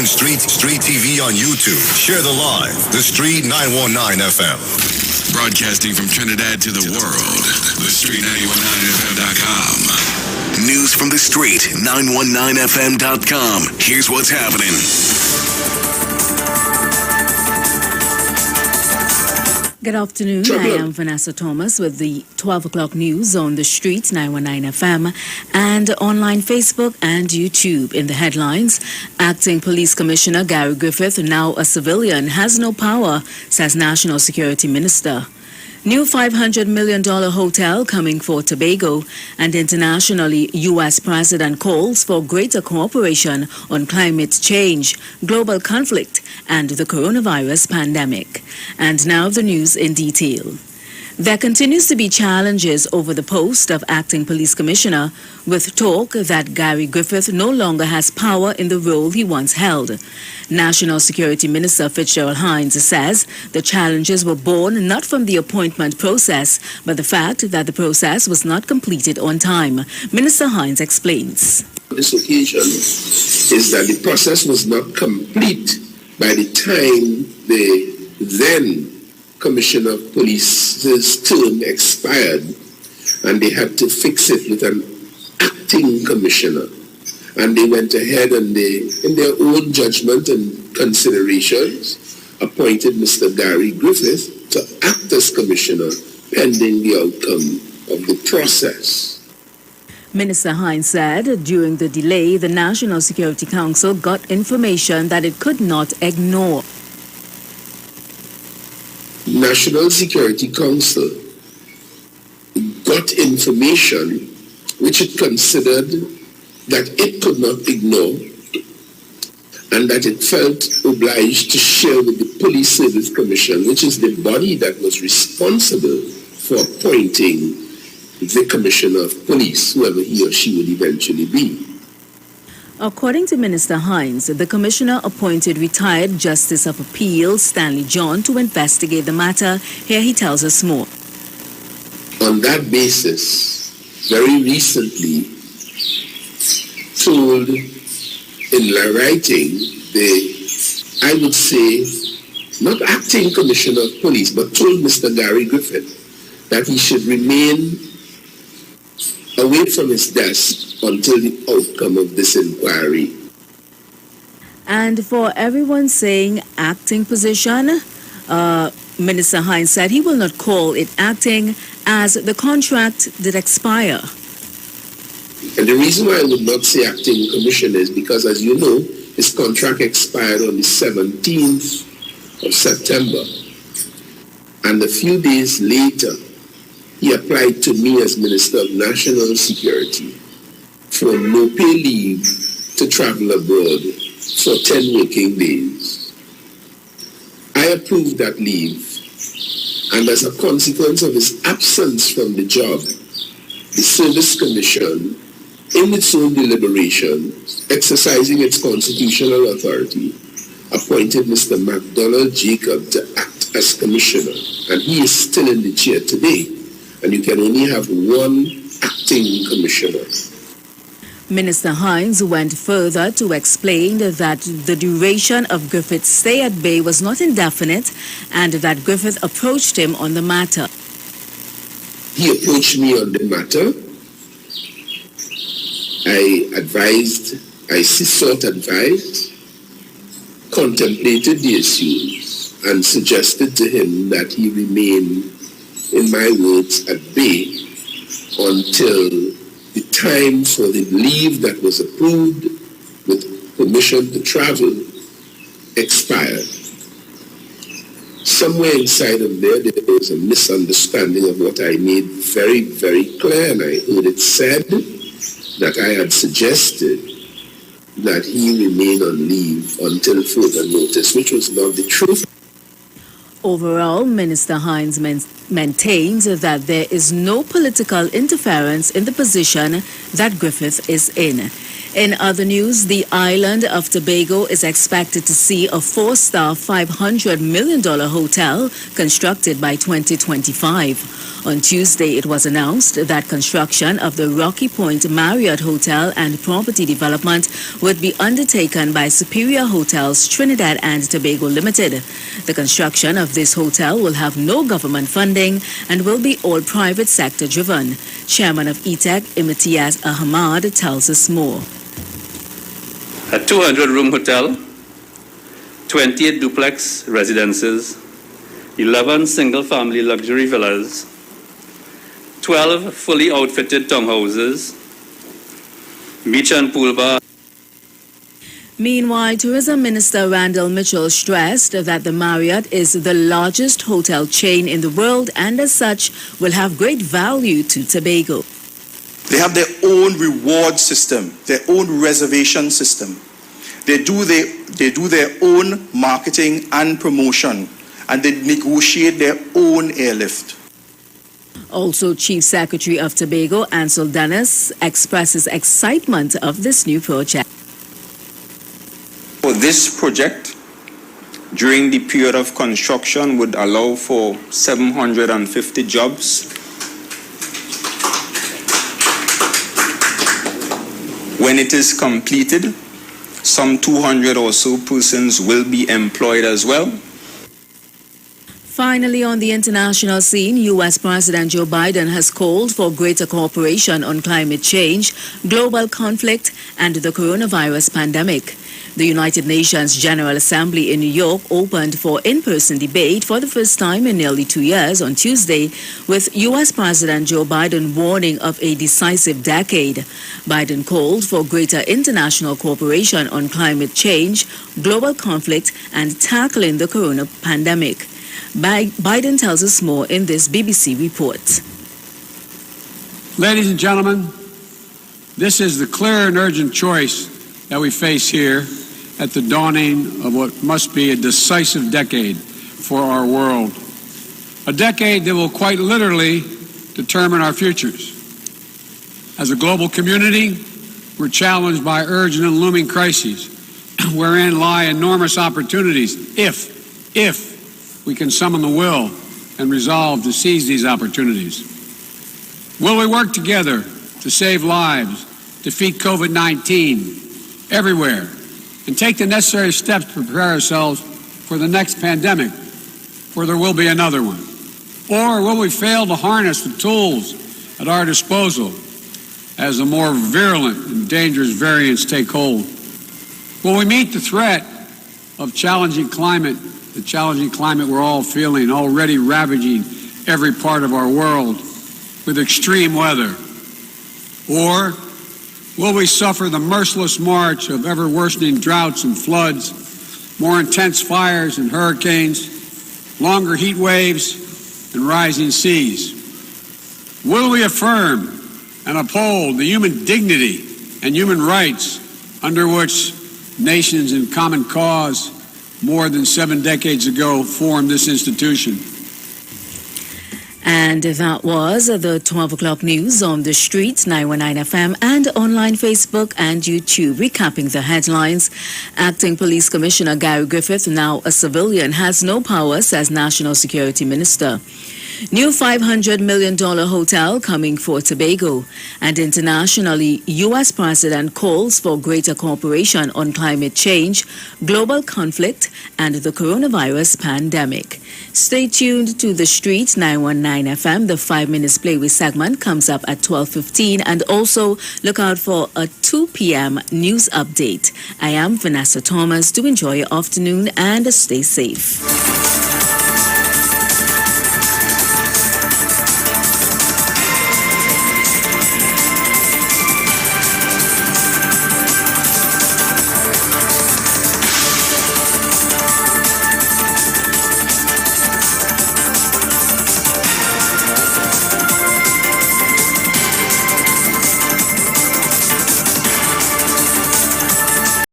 stream Street TV on YouTube. Share the live. The Street 919 FM. Broadcasting from Trinidad to the world. The Street 919FM.com. News from the Street 919FM.com. Here's what's happening. Good afternoon. I am Vanessa Thomas with the 12 o'clock news on the Street 919 FM and online Facebook and YouTube. In the headlines, Acting Police Commissioner Gary Griffith, now a civilian, has no power, says National Security Minister. New $500 million hotel coming for Tobago, and internationally, U.S. President calls for greater cooperation on climate change, global conflict, and the coronavirus pandemic. And now the news in detail. There continues to be challenges over the post of Acting Police Commissioner, with talk that Gary Griffith no longer has power in the role he once held. National Security Minister Fitzgerald Hines says the challenges were born not from the appointment process, but the fact that the process was not completed on time. Minister Hines explains. This occasion is that the process was not complete by the time the then Commissioner of Police's term expired, and they had to fix it with an acting commissioner. And they went ahead and they, in their own judgment and considerations, appointed Mr. Gary Griffith to act as commissioner pending the outcome of the process. Minister Hines said during the delay, the National Security Council got information that it could not ignore. National Security Council got information which it considered that it could not ignore and that it felt obliged to share with the Police Service Commission, which is the body that was responsible for appointing the Commissioner of Police, whoever he or she would eventually be. According to Minister Hines, the Commissioner appointed retired Justice of Appeal Stanley John to investigate the matter. Here he tells us more. On that basis, very recently, told in writing I would say, not acting Commissioner of Police, but told Mr. Gary Griffith that he should remain away from his desk until the outcome of this inquiry. And for everyone saying acting position, Minister Hines said he will not call it acting as the contract did expire. And the reason why I would not say acting commissioner is because, as you know, his contract expired on the 17th of September. And a few days later, he applied to me as Minister of National Security for no-pay leave to travel abroad for 10 working days. I approved that leave, and as a consequence of his absence from the job, the Service Commission, in its own deliberations, exercising its constitutional authority, appointed Mr. MacDonald Jacob to act as commissioner, and he is still in the chair today. And you can only have one acting commissioner. Minister Hines went further to explain that the duration of Griffith's stay at bay was not indefinite and that Griffith approached him on the matter. He approached me on the matter. I sought advice, contemplated the issues, and suggested to him that he remain, in my words, at bay until the time for the leave that was approved with permission to travel expired. Somewhere inside of there was a misunderstanding of what I made very, very clear, and I heard it said that I had suggested that he remain on leave until further notice, which was not the truth. Overall, Minister Hines maintains that there is no political interference in the position that Griffith is in. In other news, the island of Tobago is expected to see a 4-star $500 million hotel constructed by 2025. On Tuesday, it was announced that construction of the Rocky Point Marriott Hotel and property development would be undertaken by Superior Hotels Trinidad and Tobago Limited. The construction of this hotel will have no government funding and will be all private sector driven. Chairman of ETEC, Imtiaz Ahmad, tells us more. A 200-room hotel, 28 duplex residences, 11 single-family luxury villas, 12 fully outfitted townhouses, beach and pool bar. Meanwhile, Tourism Minister Randall Mitchell stressed that the Marriott is the largest hotel chain in the world and as such will have great value to Tobago. They have their own reward system, their own reservation system. They do their own marketing and promotion, and they negotiate their own airlift. Also, Chief Secretary of Tobago, Ansel Dennis, expresses excitement of this new project. For this project, during the period of construction, would allow for 750 jobs. When it is completed, some 200 or so persons will be employed as well. Finally, on the international scene, U.S. President Joe Biden has called for greater cooperation on climate change, global conflict, and the coronavirus pandemic. The United Nations General Assembly in New York opened for in-person debate for the first time in nearly 2 years on Tuesday, with U.S. President Joe Biden warning of a decisive decade. Biden called for greater international cooperation on climate change, global conflict, and tackling the corona pandemic. Biden tells us more in this BBC report. Ladies and gentlemen, this is the clear and urgent choice that we face here at the dawning of what must be a decisive decade for our world. A decade that will quite literally determine our futures. As a global community, we're challenged by urgent and looming crises, wherein lie enormous opportunities if we can summon the will and resolve to seize these opportunities. Will we work together to save lives, defeat COVID-19 everywhere, and take the necessary steps to prepare ourselves for the next pandemic, for there will be another one? Or will we fail to harness the tools at our disposal as the more virulent and dangerous variants take hold? Will we meet the threat of the challenging climate we're all feeling, already ravaging every part of our world with extreme weather? Or will we suffer the merciless march of ever-worsening droughts and floods, more intense fires and hurricanes, longer heat waves, and rising seas? Will we affirm and uphold the human dignity and human rights under which nations in common cause more than 7 decades ago formed this institution? And that was the 12 o'clock news on the streets, 919 FM, and online Facebook and YouTube. Recapping the headlines, Acting Police Commissioner Gary Griffith, now a civilian, has no power, says National Security Minister. New $500 million hotel coming for Tobago. And internationally, U.S. President calls for greater cooperation on climate change, global conflict, and the coronavirus pandemic. Stay tuned to The Street, 919 FM. The 5 Minutes Playway segment comes up at 12:15. And also look out for a 2 p.m. news update. I am Vanessa Thomas. Do enjoy your afternoon and stay safe.